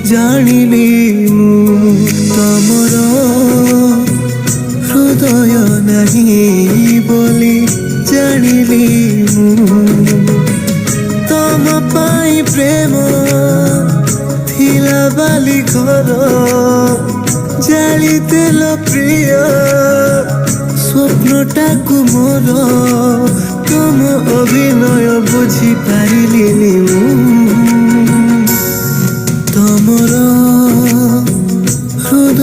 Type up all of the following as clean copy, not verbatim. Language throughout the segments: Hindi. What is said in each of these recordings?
ଜାଣିଲି ମୁଁ ତମର ହୃଦୟ ନାହିଁ ବୋଲି ଜାଣିଲି ମୁଁ ତମ ପାଇଁ ପ୍ରେମ ଥିଲା ବାଲି ଘର ଜାଳିଦେଲ ପ୍ରିୟ ସ୍ୱପ୍ନଟାକୁ ମୋର ତମ ଅଭିନୟ ବୁଝିପାରିଲିନି ମୁଁ ତମର ହୃଦୟ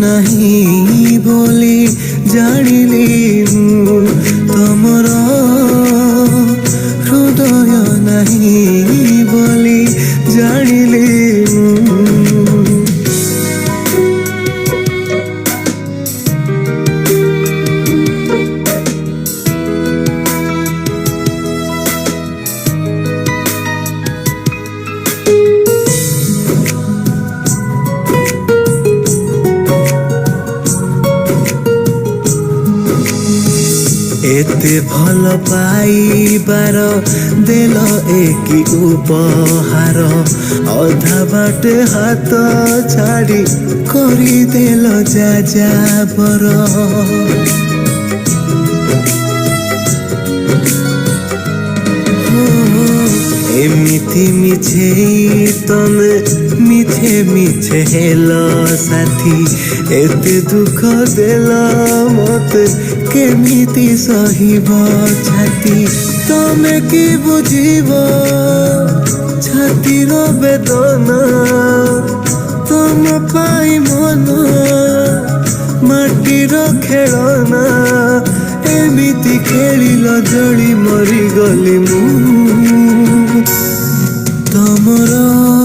ନାହିଁ ବୋଲି ଜାଣିଲି ମୁଁ ତମର ହୃଦୟ ନାହିଁ ବୋଲି ଜାଣିଲି ମୁଁ एते भल पाइबार देल एकी उपहार अधा बाटे हाथ छाड़ी करी देल जाजाबर एमिति मिछे तमे मिछे मिछे हेल साथी एते दुख देल मते केमिति सहिब छाती तमे कि बुझिब छातीर वेदना तम पाई मन माटीर खेलना एमिति खेलिल जड़ी मरी गली मु